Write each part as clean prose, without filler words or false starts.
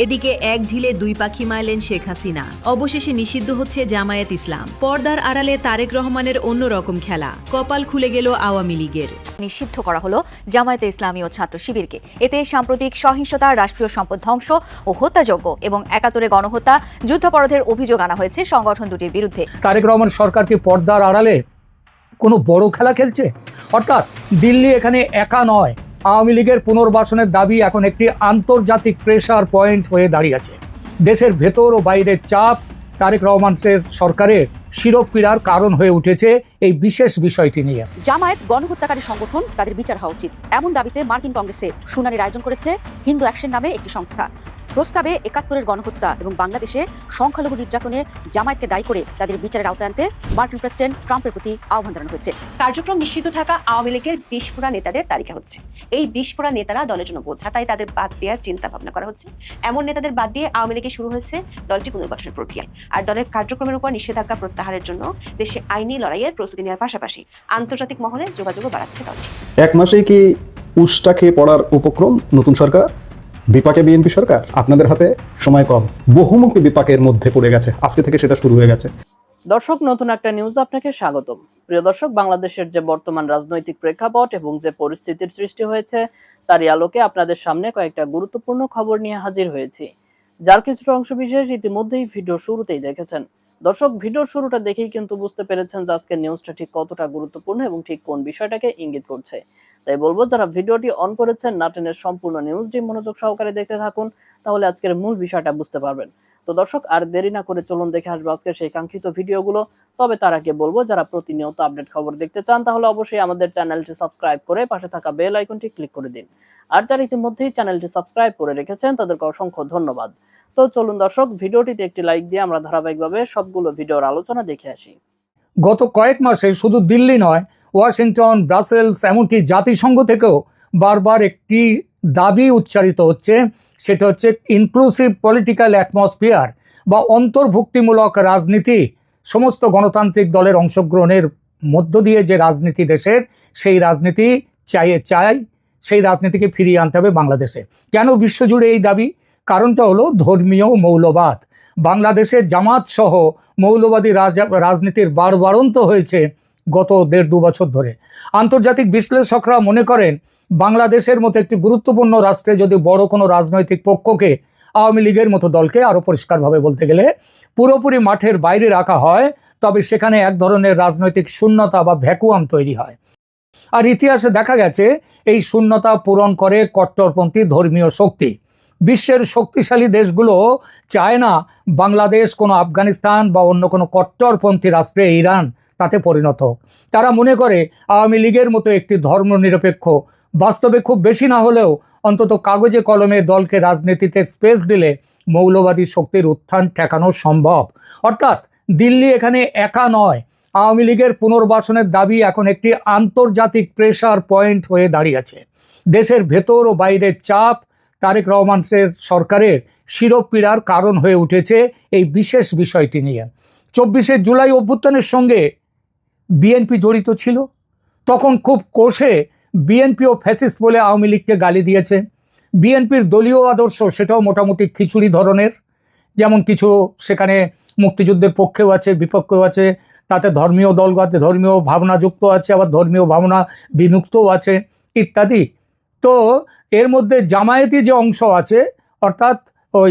এদিকে এক ঢিলে দুই পাখি মারলেন শেখ হাসিনা। অবশেষে নিষিদ্ধ হচ্ছে জামায়াত ইসলাম। পর্দার আড়ালে তারেক রহমানের অন্যরকম খেলা। কপাল খুলে গেল আওয়ামী লীগের। নিষিদ্ধ করা হলো জামায়াতে ইসলামী ও ছাত্র শিবিরকে। এতে সাম্প্রতিক সহিংসতা, রাষ্ট্রীয় সম্পদ ধ্বংস ও হত্যাযজ্ঞ এবং ৭১ গণহত্যা, যুদ্ধাপরাধের অভিযোগ আনা হয়েছে সংগঠন দুটির বিরুদ্ধে। তারেক রহমান সরকার কি পর্দার আড়ালে কোনো বড় খেলা খেলছে? অর্থাৎ দিল্লি এখানে একা নয়। আওয়ামী লীগের পুনর্বাসনের দাবি এখন একটি আন্তর্জাতিক প্রেসার পয়েন্ট হয়ে দাঁড়িয়েছে। দেশের ভেতর ও বাইরের চাপ তারেক রহমানের সরকারের শিরোপীড়ার কারণ হয়ে উঠেছে এই বিশেষ বিষয়টি নিয়ে। জামায়াত গণহত্যাকারী সংগঠন, তাদের বিচার হওয়া উচিত, এমন দাবিতে মার্কিন কংগ্রেসে শুনানির আয়োজন করেছে হিন্দু অ্যাকশন নামে একটি সংস্থা। প্রস্তাবে ৭১ গণহত্যা এবং বাংলাদেশে সংখ্যালঘু নির্যাতনে জামায়াতকে দায়ী করে তাদের বিচারের আওতায় আনতে মার্কিন প্রেসিডেন্ট ট্রাম্পের প্রতি আহ্বান জানানো হয়েছে। কার্যক্রম নিষিদ্ধ থাকা আওয়ামী লীগের বিস্ফোরা নেতাদের তালিকা হচ্ছে। এই বিস্ফোরা নেতারা দলের জন্য বোঝা, তাই তাদের বাদ দেওয়ার চিন্তা ভাবনা করা হচ্ছে। এমন নেতাদের বাদ দিয়ে আওয়ামী লীগে শুরু হয়েছে দলটি পুনর্গঠনের প্রক্রিয়া। আর দলের কার্যক্রমের উপর নিষেধাজ্ঞা প্রত্যাহারের জন্য দেশে আইনি লড়াইয়ের প্রস্তুতি নেওয়ার পাশাপাশি আন্তর্জাতিক মহলে যোগাযোগও বাড়াচ্ছে দলটি। এক মাসেই কি উষ্টা খেয়ে পড়ার উপক্রম নতুন সরকার? বিপাকে বিএনপি সরকার? আপনাদের হাতে সময় কম, বহুমুখী বিপাকের মধ্যে পড়ে গেছে, আজকে থেকে সেটা শুরু হয়ে গেছে। দর্শক, নতুন একটা নিউজ আপনাকে স্বাগতম। প্রিয় দর্শক, বাংলাদেশের যে বর্তমান রাজনৈতিক প্রেক্ষাপট এবং যে পরিস্থিতির সৃষ্টি হয়েছে তারই আলোকে আপনাদের সামনে কয়েকটা গুরুত্বপূর্ণ খবর নিয়ে হাজির হয়েছি, যার কিছুটা অংশ বিশেষ ইতিমধ্যেই ভিডিও শুরুতেই দেখেছেন। দর্শক, ভিডিওর শুরুটা দেখেই কিন্তু বুঝতে পেরেছেন যে আজকের নিউজটা ঠিক কতটা গুরুত্বপূর্ণ এবং ঠিক কোন বিষয়টাকে ইঙ্গিত করছে। তাই বলবো, যারা ভিডিওটি অন করেছেন না টেনে সম্পূর্ণ নিউজটি মনোযোগ সহকারে দেখতে থাকুন, তাহলে আজকের মূল বিষয়টা বুঝতে পারবেন। তো দর্শক, আর দেরি না করে চলুন দেখে আসবো আজকের সেই কাঙ্ক্ষিত ভিডিওগুলো। তবে তার আগে বলবো, যারা প্রতিনিয়ত আপডেট খবর দেখতে চান তাহলে অবশ্যই আমাদের চ্যানেলটি সাবস্ক্রাইব করে পাশে থাকা বেল আইকনটি ক্লিক করে দিন। আর যারা ইতিমধ্যেই চ্যানেলটি সাবস্ক্রাইব করে রেখেছেন তাদেরকে অসংখ্য ধন্যবাদ। তো চলুন দর্শক, ভিডিওটিতে একটি লাইক দিয়ে আমরা ধারাবাহিকভাবে সবগুলো ভিডিওর আলোচনা দেখে আসি। গত কয়েক মাসে শুধু দিল্লি নয়, ওয়াশিংটন, ব্রাসেলস, এমনকি জাতিসংঘ থেকেও বারবার একটি দাবি উচ্চারিত হচ্ছে। সেটা হচ্ছে ইনক্লুসিভ পলিটিক্যাল অ্যাটমসফিয়ার বা অন্তর্ভুক্তিমূলক রাজনীতি। সমস্ত গণতান্ত্রিক দলের অংশগ্রহণের মধ্য দিয়ে যে রাজনীতি দেশের, সেই রাজনীতি সেই রাজনীতিকে ফিরিয়ে আনতে হবে বাংলাদেশে। কেন বিশ্বজুড়ে এই দাবি? কারণটা হলো ধর্মীয় মৌলবাদ। বাংলাদেশে জামাত সহ মৌলবাদী রাজনীতির বাড়বাড়ন্ত হয়েছে গত ১.৫-২ বছর ধরে। আন্তর্জাতিক বিশ্লেষকরা মনে করেন, বাংলাদেশের মতো একটি গুরুত্বপূর্ণ রাষ্ট্রে যদি বড় কোনো রাজনৈতিক পক্ষকে, আওয়ামী লীগের মতো দলকে, আরও পরিষ্কারভাবে বলতে গেলে পুরোপুরি মাঠের বাইরে রাখা হয়, তবে সেখানে এক ধরনের রাজনৈতিক শূন্যতা বা ভ্যাকুয়াম তৈরি হয়। আর ইতিহাসে দেখা গেছে এই শূন্যতা পূরণ করে কট্টরপন্থী ধর্মীয় শক্তি। বিশ্বের শক্তিশালী দেশগুলো চায় না বাংলাদেশ কোনো আফগানিস্তান বা অন্য কোনো কট্টরপন্থী রাষ্ট্রে, ইরান, তাতে পরিণত হোক। তারা মনে করে আওয়ামী লীগের মতো একটি ধর্মনিরপেক্ষ, বাস্তবে খুব বেশি না হলেও অন্তত কাগজে কলমে দলকে রাজনীতিতে স্পেস দিলে মৌলবাদী শক্তির উত্থান ঠেকানো সম্ভব। অর্থাৎ দিল্লি এখানে একা নয়। আওয়ামী লীগের পুনর্বাসনের দাবি এখন একটি আন্তর্জাতিক প্রেসার পয়েন্ট হয়ে দাঁড়িয়েছে। দেশের ভেতর ও বাইরের চাপ তারেক রহমানের সরকারের শিরোপীড়ার কারণ হয়ে উঠেছে এই বিশেষ বিষয়টি নিয়ে। ২৪শে জুলাই অভ্যুত্থানের সঙ্গে বিএনপি জড়িত ছিল। তখন খুব কষে বিএনপিও ফ্যাসিস্ট বলে আওয়ামী লীগকে গালি দিয়েছে। বিএনপির দলীয় আদর্শ সেটাও মোটামুটি খিচুড়ি ধরনের, যেমন কিছু সেখানে মুক্তিযুদ্ধের পক্ষেও আছে, বিপক্ষেও আছে। তাতে ধর্মীয় দলগত ধর্মীয় ভাবনা যুক্ত আছে, আবার ধর্মীয় ভাবনা বিমুক্তও আছে ইত্যাদি। তো এর মধ্যে জামায়াতি যে অংশ আছে, অর্থাৎ ওই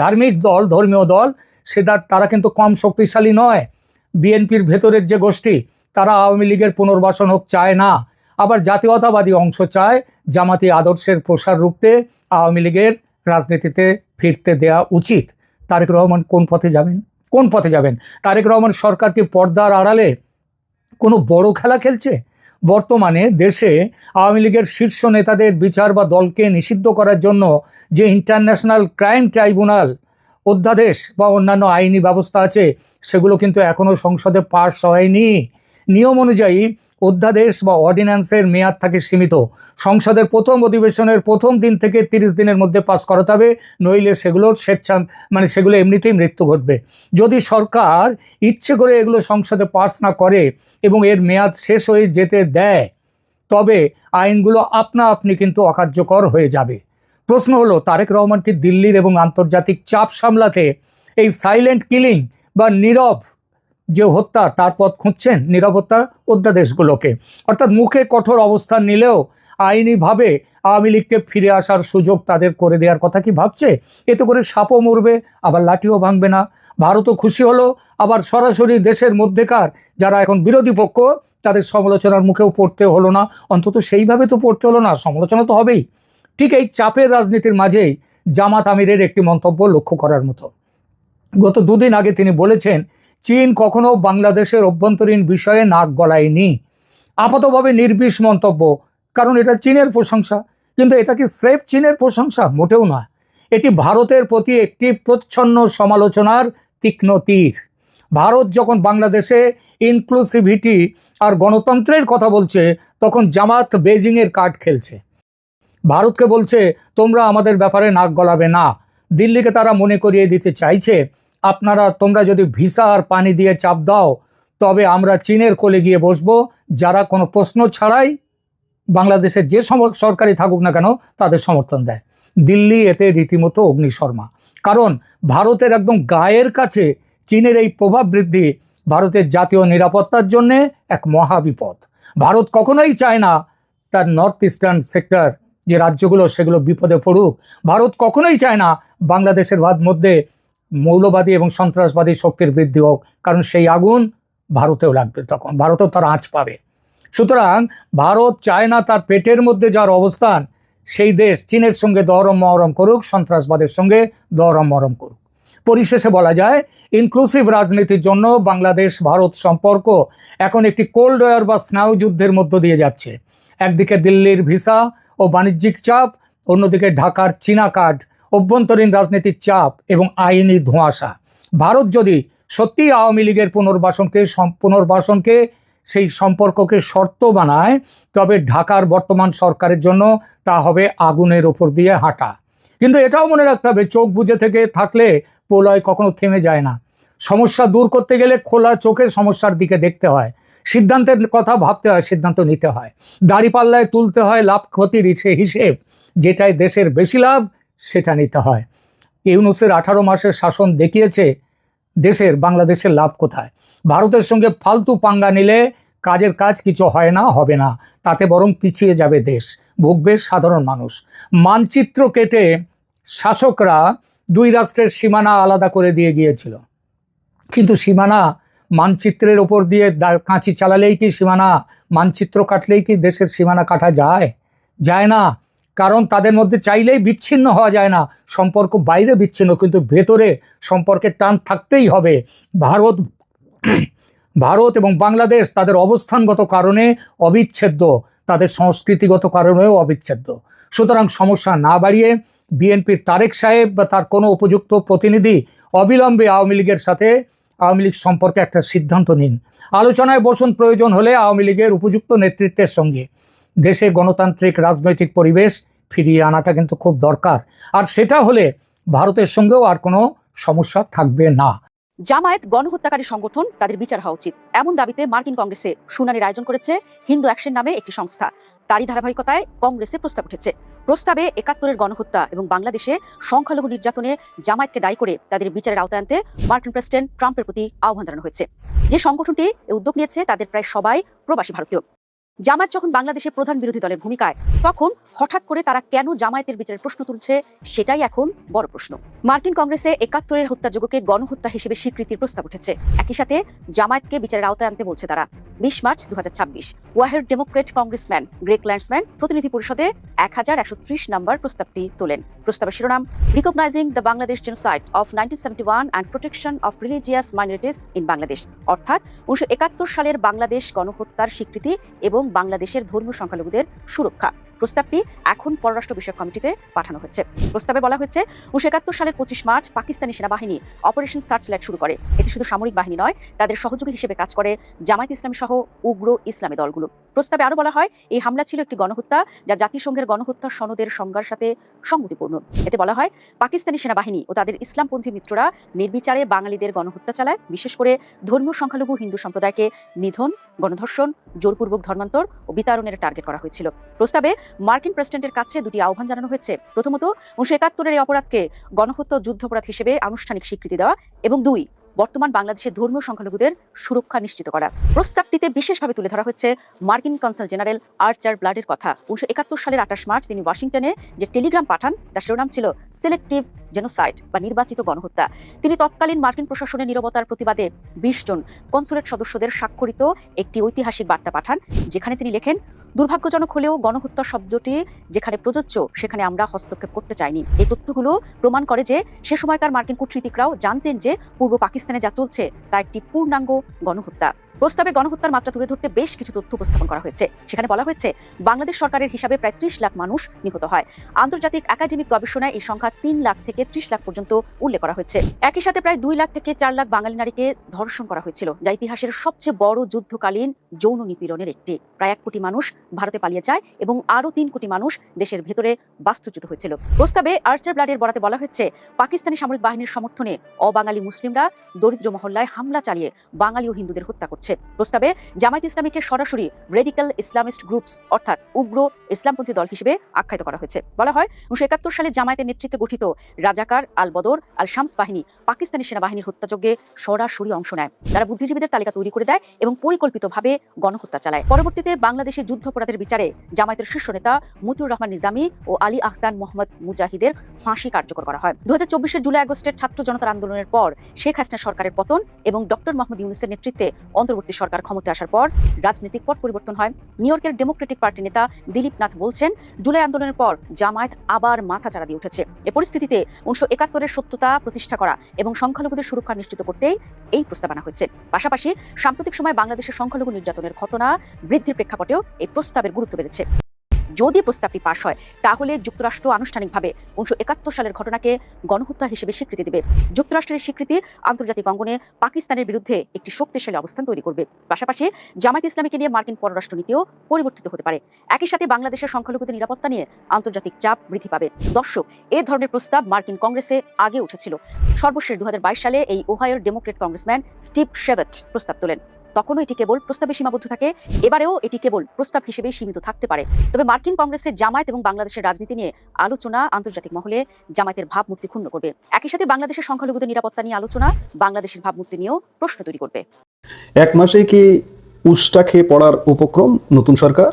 ধার্মিক দল, ধর্মীয় দল, তারা কিন্তু কম শক্তিশালী নয়। বিএনপির ভেতরের যে গোষ্ঠী, তারা আওয়ামী লীগের পুনর্বাসন হোক চায় না। আবার জাতীয়তাবাদী অংশ চায় জামাতি আদর্শের প্রসার রূপতে আওয়ামী লীগের রাজনীতিতে ফিরতে দেওয়া উচিত। তারেক রহমান কোন পথে যাবেন? তারেক রহমান সরকার কি পর্দার আড়ালে কোনো বড় খেলা খেলছে? বর্তমানে দেশে আওয়ামী লীগের শীর্ষ নেতাদের বিচার বা দলকে নিষিদ্ধ করার জন্য যে ইন্টারন্যাশনাল ক্রাইম ট্রাইব্যুনাল অধ্যাদেশ বা অন্যান্য আইনি ব্যবস্থা আছে, সেগুলো কিন্তু এখনও সংসদে পাস হয়নি। নিয়ম অনুযায়ী অধ্যাদেশ বা অর্ডিন্যান্সের মেয়াদ থাকে সীমিত। সংসদের প্রথম অধিবেশনের প্রথম দিন থেকে 30 দিনের মধ্যে পাস করাতে হবে, নইলে সেগুলো সেগুলো এমনিতেই মৃত্যু ঘটবে। যদি সরকার ইচ্ছে করে এগুলো সংসদে পাস না করে এবং এর মেয়াদ শেষ হয়ে যেতে দেয়, তবে আইনগুলো আপনা আপনি কিন্তু অকার্যকর হয়ে যাবে। প্রশ্ন হলো, তারেক রহমান কি দিল্লির এবং আন্তর্জাতিক চাপ সামলাতে এই সাইলেন্ট কিলিং বা নীরব যে হত্যা তার পথ খুঁজছেন, নীরব হত্যা অধ্যাদেশগুলোকে, অর্থাৎ মুখে কঠোর অবস্থান নিলেও আইনিভাবে আওয়ামী লীগকে ফিরে আসার সুযোগ তাদের করে দেওয়ার কথা কি ভাবছে? এতে করে সাপও মরবে, আবার লাঠিও ভাঙবে না। ভারতও খুশি হলো, আবার সরাসরি দেশের মধ্যেকার যারা এখন বিরোধী পক্ষ তাদের সমালোচনার মুখেও পড়তে হলো না, অন্তত সেইভাবে তো পড়তে হলো না, সমালোচনা তো হবেই। ঠিক এই চাপের রাজনীতির মাঝেই জামাত আমিরের একটি মন্তব্য লক্ষ্য করার মতো। গত দুদিন আগে তিনি বলেছেন, চীন কখনো বাংলাদেশের অভ্যন্তরীণ বিষয়ে নাক গলায়নি। আপাতভাবে নির্বিষ মন্তব্য, কারণ এটা চীনের প্রশংসা, কিন্তু এটা কি স্রেফ চীনের প্রশংসা? মোটেও নয়। এটি ভারতের প্রতি একটি প্রচ্ছন্ন সমালোচনার তীক্ষ্ণ তীর। ভারত যখন বাংলাদেশে ইনক্লুসিভিটি আর গণতন্ত্রের কথা বলছে, তখন জামাত বেজিংয়ের কার্ড খেলছে। ভারতকে বলছে, তোমরা আমাদের ব্যাপারে নাক গলাবে না। দিল্লিকে তারা মনে করিয়ে দিতে চাইছে, তোমরা যদি ভিসা আর পানি দিয়ে চাপ দাও, তবে আমরা চীনের কোলে গিয়ে বসবো, যারা কোনো প্রশ্ন ছাড়াই বাংলাদেশের যে সরকারই থাকুক না কেন তাদের সমর্থন দেয়। দিল্লি এতে রীতিমতো অগ্নিশর্মা, কারণ ভারতের একদম গায়ের কাছে চীনের এই প্রভাব বৃদ্ধি ভারতের জাতীয় নিরাপত্তার জন্যে এক মহাবিপদ। ভারত কখনোই চায় না তার নর্থ ইস্টার্ন সেক্টর যে রাজ্যগুলো সেগুলো বিপদে পড়ুক। ভারত কখনোই চায় না বাংলাদেশের মধ্যে মৌলবাদী এবং সন্ত্রাসবাদী শক্তির বৃদ্ধি হোক, কারণ সেই আগুন ভারতেও লাগবে, তখন ভারতেও তার আঁচ পাবে। সুতরাং ভারত চায় না তার পেটের মধ্যে যার অবস্থান সেই দেশ চীনের সঙ্গে দরম মহরম করুক, সন্ত্রাসবাদের সঙ্গে দরম মহরম করুক। পরিশেষে বলা যায়, ইনক্লুসিভ রাজনীতির জন্য বাংলাদেশ ভারত সম্পর্ক এখন একটি কোল্ড ওয়ার বা স্নায়ুযুদ্ধের মধ্য দিয়ে যাচ্ছে। একদিকে দিল্লির ভিসা ও বাণিজ্যিক চাপ, অন্যদিকে ঢাকার চীনা কার্ড, অভ্যন্তরীণ রাজনীতির চাপ এবং আইনি ধোঁয়াশা। ভারত যদি সত্যি আওয়ামী লীগের পুনর্বাসনকে সেই সম্পর্ককে শর্ত বানায়, তবে ঢাকার বর্তমান সরকারের জন্য তা হবে আগুনের ওপর দিয়ে হাঁটা। কিন্তু এটাও মনে রাখতে হবে, চোখ বুজে থেকে থাকলে প্রলয় কখনো থেমে যায় না। সমস্যা দূর করতে গেলে খোলা চোখে সমস্যার দিকে দেখতে হয়, সিদ্ধান্তের কথা ভাবতে হয়, সিদ্ধান্ত নিতে হয়, দাঁড়িপাল্লায় তুলতে হয় লাভ ক্ষতির হিসেব, যেটাই দেশের বেশি লাভ সেটা নিতে হয়। ইউনূসের 18 মাসের শাসন দেখিয়েছে বাংলাদেশের লাভ কোথায়। ভারতের সঙ্গে ফালতু পাঙ্গা নিলে কাজের কাজ কিছু হয় না, হবে না, তাতে বরং পিছিয়ে যাবে দেশ, ভুগবে সাধারণ মানুষ। মানচিত্র কেটে শাসকরা 2 রাষ্ট্রের সীমানা আলাদা করে দিয়ে গিয়েছিল, কিন্তু সীমানা মানচিত্রের ওপর দিয়ে কাঁচি চালালেই কি সীমানা, মানচিত্র কাটলেই কি দেশের সীমানা কাটা যায় না। কারণ তাদের মধ্যে চাইলেই বিচ্ছিন্ন হওয়া যায় না, সম্পর্ক বাইরে বিচ্ছিন্ন, কিন্তু ভেতরে সম্পর্কের টান থাকতেই হবে। ভারত এবং বাংলাদেশ তাদের অবস্থানগত কারণে অবিচ্ছেদ্য, তাদের সংস্কৃতিগত কারণেও অবিচ্ছেদ্য। সুতরাং সমস্যা না বাড়িয়ে বিএনপির তারেক সাহেব বা তার কোনো উপযুক্ত প্রতিনিধি অবিলম্বে আওয়ামী লীগ সম্পর্কে একটা সিদ্ধান্ত নিন। আলোচনায় বসুন, প্রয়োজন হলে আওয়ামী লীগের উপযুক্ত নেতৃত্বের সঙ্গে। দেশে গণতান্ত্রিক রাজনৈতিক পরিবেশ ফিরিয়ে আনাটা কিন্তু খুব দরকার, আর সেটা হলে ভারতের সঙ্গেও আর কোনো সমস্যা থাকবে না। জামায়াত গণহত্যাকারী সংগঠন, তাদের বিচার হওয়া উচিত, এমন দাবিতে মার্কিন কংগ্রেসে শুনানির আয়োজন করেছে হিন্দু অ্যাকশন নামে একটি সংস্থা। তারই ধারাবাহিকতায় কংগ্রেসে প্রস্তাব উঠেছে। প্রস্তাবে 71-এর গণহত্যা এবং বাংলাদেশে সংখ্যালঘু নির্যাতনে জামায়াতকে দায়ী করে তাদের বিচারের আওতায় আনতে মার্কিন প্রেসিডেন্ট ট্রাম্পের প্রতি আহ্বান জানানো হয়েছে। যে সংগঠনটি এই উদ্যোগ নিয়েছে তাদের প্রায় সবাই প্রবাসী ভারতীয়। জামায়াত যখন বাংলাদেশে প্রধান বিরোধী দলের ভূমিকায়, তখন হঠাৎ করে তারা কেন জামায়াতের বিচারের প্রশ্ন তুলছে, সেটাই এখন বড় প্রশ্ন। মার্কিন কংগ্রেসে 71-এর হত্যাযজ্ঞকে গণহত্যা হিসেবে স্বীকৃতির প্রস্তাব উঠেছে। একই সাথে জামায়াতকে বিচারের আওতায় আনতে বলছে তারা। 20 মার্চ 2026 ওয়াহের ডেমোক্রেট কংগ্রেসম্যান গ্রেগ ল্যান্ডসম্যান প্রতিনিধি পরিষদে 1130 নম্বর প্রস্তাবটি তোলেন। প্রস্তাবের শিরোনাম, recognising the Bangladesh genocide of 1971 and protection of religious minorities in Bangladesh, অর্থাৎ 1971 সালের বাংলাদেশ গণহত্যার স্বীকৃতি এবং বাংলাদেশের ধর্মীয় সংখ্যালঘুদের সুরক্ষা। প্রস্তাবটি এখন পররাষ্ট্র বিষয়ক কমিটিতে পাঠানো হয়েছে। প্রস্তাবে বলা হয়েছে, 1971 সালের 25 মার্চ পাকিস্তানি সেনাবাহিনী অপারেশন সার্চলাইট শুরু করে। এটি শুধু সামরিক বাহিনী নয়, তাদের সহযোগী হিসেবে কাজ করে জামায়াত ইসলামী সহ উগ্র ইসলামী দলগুলো। প্রস্তাবে আরো বলা হয় এই হামলা ছিল একটি গণহত্যা যা জাতিসংঘের গণহত্যা সনদের সংজ্ঞার সাথে সংগতিপূর্ণ। এতে বলা হয় পাকিস্তানি সেনাবাহিনী ও তাদের ইসলামপন্থী মিত্ররা নির্বিচারে বাঙালিদের গণহত্যা চালায়, বিশেষ করে ধর্মীয় সংখ্যালঘু হিন্দু সম্প্রদায়কে নিধন, গণধর্ষণ, জোরপূর্বক ধর্মান্তর ও বিতাড়নের টার্গেট করা হয়েছিল। প্রস্তাবে মার্কিন প্রেসিডেন্টের কাছে দুটি আহ্বান জানানো হয়েছে। প্রথমত, 1971 এই অপরাধকে গণহত্যা ও যুদ্ধাপরাধ হিসেবে আনুষ্ঠানিক স্বীকৃতি দেওয়া, এবং 2, বর্তমান বাংলাদেশের ধর্মীয় সংখ্যালঘুদের সুরক্ষা নিশ্চিত করা। প্রস্তাবটিতে বিশেষভাবে তুলে ধরা হচ্ছে মার্কিন কনসাল জেনারেল আর্চার ব্লাডের কথা। 1971 সালের 28 মার্চ তিনি ওয়াশিংটনে যে টেলিগ্রাম পাঠান তার শিরোনাম ছিল সিলেক্টিভ জেনোসাইড বা নির্বাচিত গণহত্যা। তিনি তৎকালীন মার্কিন প্রশাসনের নীরবতার প্রতিবাদে 20 জন কনসুলেট সদস্যদের স্বাক্ষরিত একটি ঐতিহাসিক বার্তা পাঠান, যেখানে তিনি লেখেন, দুর্ভাগ্যজনক হলেও গণহত্যা শব্দটি যেখানে প্রযোজ্য সেখানে আমরা হস্তক্ষেপ করতে চাইনি। এই তথ্যগুলো প্রমাণ করে যে সে সময়কার মার্কিন কূটনীতিকরাও জানতেন যে পূর্ব পাকিস্তানে যা চলছে তা একটি পূর্ণাঙ্গ গণহত্যা। প্রস্তাবে গণহত্যার মাত্রা তুলে ধরতে বেশ কিছু তথ্য উপস্থাপন করা হয়েছে। সেখানে বলা হয়েছে বাংলাদেশ সরকারের হিসাবে প্রায় 30 লাখ মানুষ নিহত হয়। আন্তর্জাতিক একাডেমিক গবেষণায় এই সংখ্যা 3 লাখ থেকে 30 লাখ পর্যন্ত উল্লেখ করা হয়েছে। একই সাথে প্রায় 2 লাখ থেকে 4 লাখ বাঙালি নারীকে ধর্ষণ করা হয়েছিল, যা ইতিহাসের সবচেয়ে বড় যুদ্ধকালীন যৌন নিপীড়নের একটি। প্রায় 1 কোটি মানুষ ভারতে পালিয়ে যায় এবং আরও 3 কোটি মানুষ দেশের ভেতরে বাস্তুচ্যুত হয়েছিল। প্রস্তাবে আর্চার ব্লাডের বরাতে বলা হয়েছে পাকিস্তানি সামরিক বাহিনীর সমর্থনে অবাঙালি মুসলিমরা দরিদ্র মহল্লায় হামলা চালিয়ে বাঙালি ও হিন্দুদের হত্যা করছে। প্রস্তাবে জামায়াত ইসলামীকে সরাসরি রেডিক্যাল ইসলামিস্ট গ্রুপস অর্থাৎ উগ্র ইসলামপন্থী দল হিসেবে আখ্যায়িত করা হয়েছে। বলা হয় 1971 সালে জামায়াতের নেতৃত্বে গঠিত রাজাকার, আল বদর, আল শামস বাহিনী পাকিস্তানি সেনাবাহিনীর হত্যাযজ্ঞে সরাসরি অংশ নেয়। তারা বুদ্ধিজীবীদের তালিকা তৈরি করে দেয় এবং পরিকল্পিতভাবে গণহত্যা চালায়। পরবর্তীতে বাংলাদেশের যুদ্ধাপরাধের বিচারে জামায়াতের শীর্ষ নেতা মতিউর রহমান নিজামী ও আলী আহসান মোহাম্মদ মুজাহিদের ফাঁসি কার্যকর করা হয়। 2024 জুলাই আগস্টের ছাত্র জনতার আন্দোলনের পর শেখ হাসিনা সরকারের পতন এবং ডক্টর মোহাম্মদ ইউনূসের নেতৃত্বে অন্তর্বর্তী সরকার ক্ষমতায় আসার পর রাজনৈতিক পট পরিবর্তন হয়। নিউ ইয়র্কের ডেমোক্রেটিক পার্টি নেতা দিলীপ নাথ বলছেন, জুলাই আন্দোলনের পর জামায়াত আবার মাথাচাড়া দিয়ে উঠেছে। এ পরিস্থিতিতে 1971 সত্যতা প্রতিষ্ঠা করা এবং সংখ্যালঘুদের সুরক্ষা নিশ্চিত করতেই এই প্রস্তাব আনা হয়েছে। পাশাপাশি সাম্প্রতিক সময়ে বাংলাদেশের সংখ্যালঘু নির্যাতনের ঘটনা বৃদ্ধির প্রেক্ষাপটেও এই প্রস্তাবের গুরুত্ব বেড়েছে। যদি প্রস্তাবটি পাশ হয় তাহলে যুক্তরাষ্ট্র আনুষ্ঠানিকভাবে 1971 সালের ঘটনাকে গণহত্যা হিসেবে স্বীকৃতি দেবে। যুক্তরাষ্ট্রের স্বীকৃতি আন্তর্জাতিক অঙ্গনে পাকিস্তানের বিরুদ্ধে একটি শক্তিশালী অবস্থান তৈরি করবে। পাশাপাশি জামায়াত ইসলামীকে নিয়ে মার্কিন পররাষ্ট্রনীতিও পরিবর্তিত হতে পারে। একই সাথে বাংলাদেশের সংখ্যালঘুদের নিরাপত্তা নিয়ে আন্তর্জাতিক চাপ বৃদ্ধি পাবে। দর্শক, এ ধরনের প্রস্তাব মার্কিন কংগ্রেসে আগে উঠেছিল। সর্বশেষ 2022 সালে এই ওহাইওর ডেমোক্রেট কংগ্রেসম্যান স্টিভ শেভেট প্রস্তাব তোলেন। তখনও এটি কেবল প্রস্তাবে সীমাবদ্ধ থাকে, এবারেও এটি কেবল প্রস্তাব হিসেবে সীমিত থাকতে পারে। তবে মার্কিন কংগ্রেসের জামায়াত এবং বাংলাদেশের রাজনীতি নিয়ে আলোচনা আন্তর্জাতিক মহলে জামায়াতের ভাবমূর্তি ক্ষুণ্ণ করবে। একই সাথে বাংলাদেশের সংখ্যালঘুদের নিরাপত্তা নিয়ে আলোচনা বাংলাদেশের ভাবমূর্তি নিয়েও প্রশ্ন তৈরি করবে। 1 মাসেই কি উষ্টা খেয়ে পড়ার উপক্রম নতুন সরকার,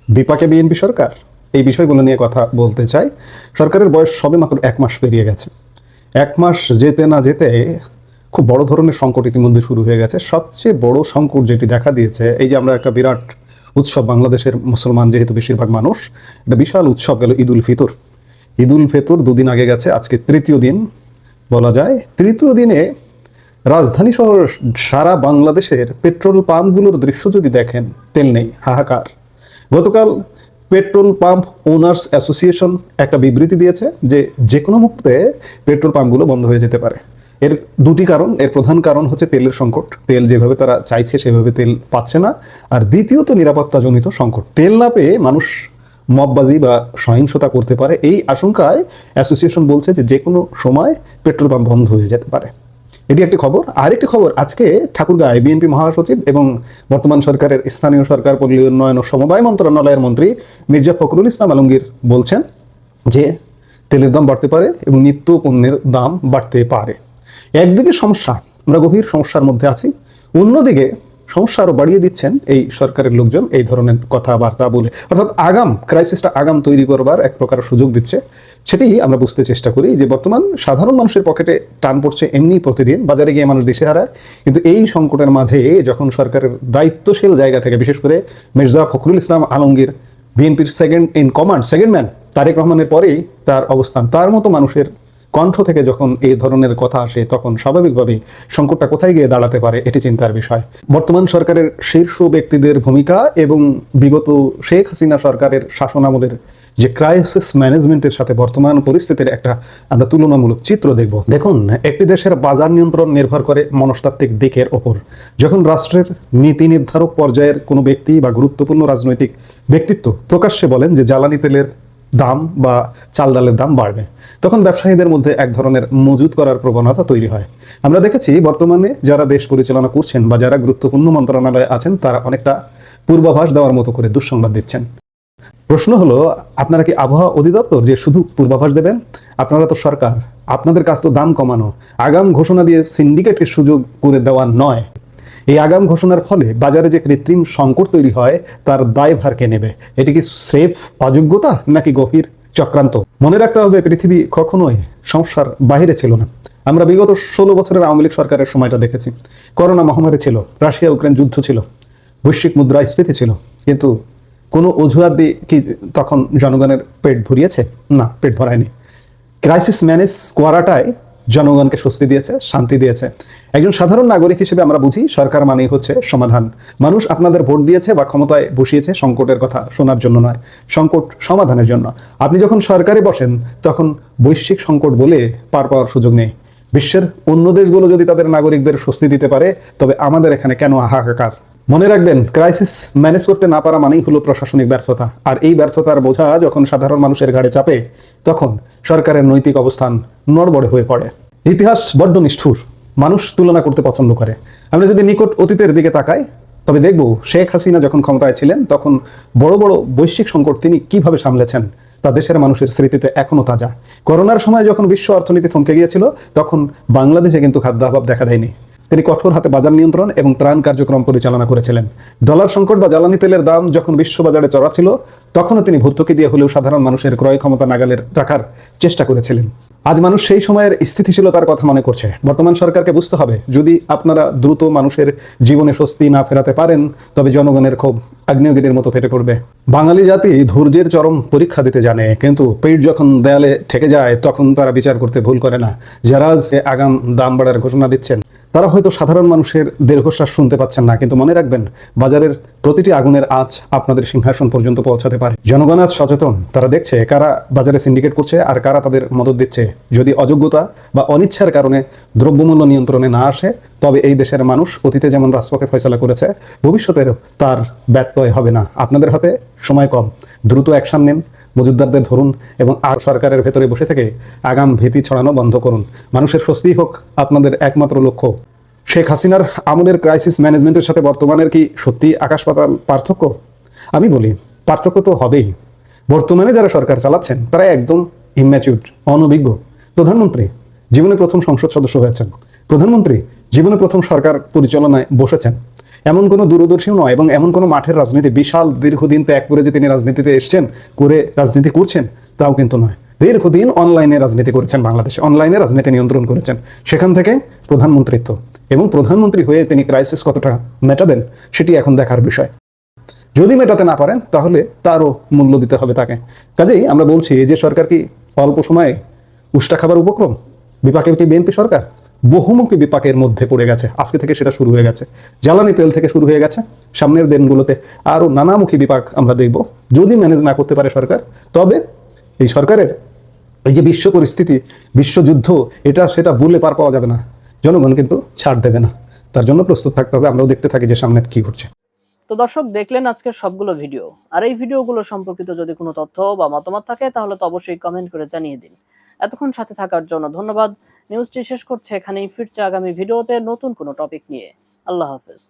বিপাকে বিএনপি সরকার? এই বিষয়গুলো নিয়ে কথা বলতে চাই। সরকারের বয়স সবে মাত্র 1 মাস পেরিয়ে গেছে। 1 মাস যেতে না যেতে খুব বড় ধরনের সংকট ইতিমধ্যে শুরু হয়ে গেছে। সবচেয়ে বড় সংকট যেটি দেখা দিয়েছে, এই যে আমরা একটা বিরাট উৎসব, বাংলাদেশের মুসলমান যেহেতু বেশিরভাগ মানুষ, একটা বিশাল উৎসব গেল ঈদ উল ফিতর। ঈদ উল ফিতর 2 দিন আগে গেছে, আজকে 3য় দিন বলা যায়। 3য় দিনে রাজধানী শহর সারা বাংলাদেশের পেট্রোল পাম্পগুলোর দৃশ্য যদি দেখেন, তেল নেই, হাহাকার। গতকাল পেট্রোল পাম্প ওনার্স অ্যাসোসিয়েশন একটা বিবৃতি দিয়েছে যে কোনো মুহূর্তে পেট্রোল পাম্পগুলো বন্ধ হয়ে যেতে পারে। এর 2টি কারণ। এর প্রধান কারণ হচ্ছে তেলের সংকট, তেল যেভাবে তারা চাইছে সেভাবে তেল পাচ্ছে না। আর দ্বিতীয়ত নিরাপত্তাজনিত সংকট, তেল না পেয়ে মানুষ মববাজি বা সহিংসতা করতে পারে। এই আশঙ্কায় অ্যাসোসিয়েশন বলছে যে কোনো সময় পেট্রোল পাম্প বন্ধ হয়ে যেতে পারে। এটি একটি খবর। আরেকটি খবর, আজকে ঠাকুরগাঁয় বিএনপি মহাসচিব এবং বর্তমান সরকারের স্থানীয় সরকার পল্লী উন্নয়ন ও সমবায় মন্ত্রণালয়ের মন্ত্রী মির্জা ফখরুল ইসলাম আলমগীর বলছেন যে তেলের দাম বাড়তে পারে এবং নিত্য পণ্যের দাম বাড়তে পারে। একদিকে সমস্যা, আমরা গভীর সমস্যার মধ্যে আছি, অন্যদিকে সমস্যা আরো বাড়িয়ে দিচ্ছেন এই সরকারের লোকজন এই ধরনের কথাবার্তা বলে। অর্থাৎ ক্রাইসিসটা আগাম তৈরি করবার এক প্রকার সুযোগ দিচ্ছে। সেটাই আমরা বুঝতে চেষ্টা করি যে বর্তমান সাধারণ মানুষের পকেটে টান পড়ছে এমনি, প্রতিদিন বাজারে গিয়ে মানুষ দিশে হারায়। কিন্তু এই সংকটের মাঝে যখন সরকারের দায়িত্বশীল জায়গা থেকে, বিশেষ করে মির্জা ফখরুল ইসলাম আলমগীর বিএনপির সেকেন্ড ম্যান তারেক রহমানের পরেই তার অবস্থান, তার মতো মানুষের কণ্ঠ থেকে যখন এই ধরনের কথা আসে তখন স্বাভাবিকভাবে সংকটটা কোথায় গিয়ে দাঁড়াতে পারে এটি চিন্তার বিষয়। বর্তমান সরকারের শীর্ষ ব্যক্তিদের ভূমিকা এবং বিগত শেখ হাসিনা সরকারের শাসনামলের যে ক্রাইসিস ম্যানেজমেন্টের সাথে বর্তমান পরিস্থিতির একটা আমরা তুলনামূলক চিত্র দেখব। দেখুন, একটি দেশের বাজার নিয়ন্ত্রণ নির্ভর করে মনস্তাত্ত্বিক দিকের ওপর। যখন রাষ্ট্রের নীতি নির্ধারক পর্যায়ের কোনো ব্যক্তি বা গুরুত্বপূর্ণ রাজনৈতিক ব্যক্তিত্ব প্রকাশ্যে বলেন যে জ্বালানি তেলের দাম বা চাল ডালের দাম বাড়বে, তখন ব্যবসায়ীদের মধ্যে এক ধরনের মজুত করার প্রবণতা তৈরি হয়। আমরা দেখেছি বর্তমানে যারা দেশ পরিচালনা করছেন বা যারা গুরুত্বপূর্ণ মন্ত্রণালয়ে আছেন তারা অনেকটা পূর্বাভাস দেওয়ার মতো করে দুঃসংবাদ দিচ্ছেন। প্রশ্ন হলো, আপনারা কি আবহাওয়া অধিদপ্তর যে শুধু পূর্বাভাস দেবেন? আপনারা তো সরকার, আপনাদের কাজ তো দাম কমানো, আগাম ঘোষণা দিয়ে সিন্ডিকেটকে সুযোগ করে দেওয়া নয়। এই আগাম ঘোষণার ফলে বাজারে যে কৃত্রিম সংকট তৈরি হয় তার দায়ভার কে নেবে? এটি কি স্রেফ অযোগ্যতা নাকি গভীর চক্রান্ত? মনে রাখতে হবে, পৃথিবী কখনোই সমস্যার বাইরে ছিল না। আমরা বিগত 16 বছরের আওয়ামী লীগ সরকারের সময়টা দেখেছি। করোনা মহামারী ছিল, রাশিয়া ইউক্রেন যুদ্ধ ছিল, বৈশ্বিক মুদ্রাস্ফীতি ছিল, কিন্তু কোনো অজুহাত দিয়ে কি তখন জনগণের পেট ভরিয়েছে? না, পেট ভরায়নি। ক্রাইসিস ম্যানেজ করাটাই জনগণকে স্বস্তি দিয়েছে, শান্তি দিয়েছে। একজন সাধারণ নাগরিক হিসেবে আমরা বুঝি সরকার মানেই হচ্ছে সমাধান। মানুষ আপনাদের ভোট দিয়েছে বা ক্ষমতায় বসিয়েছে সংকটের কথা শোনার জন্য নয়, সংকট সমাধানের জন্য। আপনি যখন সরকারে বসেন তখন বৈশ্বিক সংকট বলে পার পাওয়ার সুযোগ নেই। বিশ্বের অন্য দেশগুলো যদি তাদের নাগরিকদের স্বস্তি দিতে পারে, তবে আমাদের এখানে কেন হাহাকার? মনে রাখবেন, ক্রাইসিস ম্যানেজ করতে না পারা মানেই হলো প্রশাসনিক ব্যর্থতা। আর এই ব্যর্থতার বোঝা যখন সাধারণ মানুষের ঘাড়ে চাপে, তখন সরকারের নৈতিক অবস্থান নড়বড়ে হয়ে পড়ে। ইতিহাস বড্ড নিষ্ঠুর, মানুষ তুলনা করতে পছন্দ করে। আমরা যদি নিকট অতীতের দিকে তাকাই, তবে দেখব শেখ হাসিনা যখন ক্ষমতায় ছিলেন তখন বড় বড় বৈশ্বিক সংকট তিনি কিভাবে সামলেছেন তা দেশের মানুষের স্মৃতিতে এখনো তাজা। করোনার সময় যখন বিশ্ব অর্থনীতি থমকে গিয়েছিল তখন বাংলাদেশে কিন্তু খাদ্যাভাব দেখা দেয়নি। তিনি কঠোর হাতে বাজার নিয়ন্ত্রণ এবং ত্রাণ কার্যক্রম পরিচালনা করেছিলেন। ডলার সংকট বা জ্বালানি তেলের দাম যখন বিশ্ববাজারে চড়া ছিল, তখনও তিনি ভর্তুকি দিয়ে হলেও সাধারণ মানুষের ক্রয় ক্ষমতা নাগালে রাখার চেষ্টা করেছিলেন। আজ মানুষ সেই সময়ের স্থিতিশীলতার কথা মনে করছে। বর্তমান সরকারকে বুঝতে হবে, যদি আপনারা দ্রুত মানুষের জীবনে স্বস্তি না ফেরাতে পারেন, তবে জনগণের ক্ষোভ আগ্নেয়গিরির মতো ফেটে পড়বে। বাঙালি জাতি ধৈর্যের চরম পরীক্ষা দিতে জানে, কিন্তু পেট যখন দেয়ালে ঠেকে যায় তখন তারা বিচার করতে ভুল করে না। যারা আগাম দাম বাড়ার ঘোষণা দিচ্ছেন তারা হয়তো সাধারণ মানুষের দীর্ঘশ্বাস শুনতে পাচ্ছেন না, কিন্তু মনে রাখবেন, বাজারের প্রতিটি আগুনের আঁচ আপনাদের সিংহাসন পর্যন্ত পৌঁছাতে পারে। জনগণ আজ সচেতন, তারা দেখছে কারা বাজারে সিন্ডিকেট করছে আর কারা তাদের মদত দিচ্ছে। যদি অযোগ্যতা বা অনিচ্ছার কারণে দ্রব্যমূল্য নিয়ন্ত্রণে না আসে, তবে এই দেশের মানুষ অতীতে যেমন রাজপথে ফয়সালা করেছে, ভবিষ্যতের তার ব্যত্যয় হবে না। আপনাদের হাতে সময় কম, দ্রুত অ্যাকশন নিন, মজুতদারদের ধরুন এবং আর সরকারের ভেতরে বসে থেকে আগাম ভীতি ছড়ানো বন্ধ করুন। মানুষের স্বস্তি হোক আপনাদের একমাত্র লক্ষ্য। শেখ হাসিনার আমলের ক্রাইসিস ম্যানেজমেন্টের সাথে বর্তমানের কি সত্যি আকাশ পাতাল পার্থক্য? আমি বলি, পার্থক্য তো হবেই। বর্তমানে যারা সরকার চালাচ্ছেন তারা একদম ইম্যাচিউর, অনভিজ্ঞ। প্রধানমন্ত্রী জীবনে প্রথম সংসদ সদস্য হয়েছেন, প্রধানমন্ত্রী জীবনে প্রথম সরকার পরিচালনায় বসেছেন। এমন কোনো দূরদর্শীও নয় এবং এমন কোনো মাঠের রাজনীতি বিশাল দীর্ঘদিন ত্যাগ করে যে তিনি রাজনীতিতে এসছেন, করে রাজনীতি করছেন, তাও কিন্তু নয়। দীর্ঘদিন অনলাইনে রাজনীতি করেছেন, বাংলাদেশে অনলাইনে রাজনীতি নিয়ন্ত্রণ করেছেন। সেখান থেকে প্রধানমন্ত্রিত্ব, এবং প্রধানমন্ত্রী হয়ে তিনি ক্রাইসিস কতটা মেটাবেন সেটি এখন দেখার বিষয়। যদি মেটাতে না পারেন তাহলে তারও মূল্য দিতে হবে তাকে। কাজেই আমরা বলছি যে সরকার কি অল্প সময়ে উষ্টা খাবার উপক্রম? বিপাকে কি বিএনপি সরকার? বহুমুখী বিপাকের মধ্যে পড়ে গেছে, আজকে থেকে সেটা শুরু হয়ে গেছে। জ্বালানি তেল থেকে শুরু হয়ে গেছে, সামনের দিনগুলোতে আরও নানামুখী বিপাক আমরা দেখব। যদি ম্যানেজ না করতে পারে সরকার, তবে এই সরকারের এই যে বিশ্ব পরিস্থিতি, বিশ্বযুদ্ধ, এটা সেটা বলে পার পাওয়া যাবে না। জনগণ কিন্তু ছাড় দেবে না, তার জন্য প্রস্তুত থাকতে হবে। আমরাও দেখতে থাকি যে সামনে কি ঘটছে। তো দর্শক, দেখলেন আজকের সবগুলো ভিডিও। আর এই ভিডিওগুলো সম্পর্কিত যদি কোনো তথ্য বা মতামত থাকে তাহলে তো অবশ্যই কমেন্ট করে জানিয়ে দিন। এতক্ষণ সাথে থাকার জন্য ধন্যবাদ। নিউজটি শেষ করছে এখানেই, ফিরছে আগামী ভিডিওতে নতুন কোনো টপিক নিয়ে। আল্লাহ হাফেজ।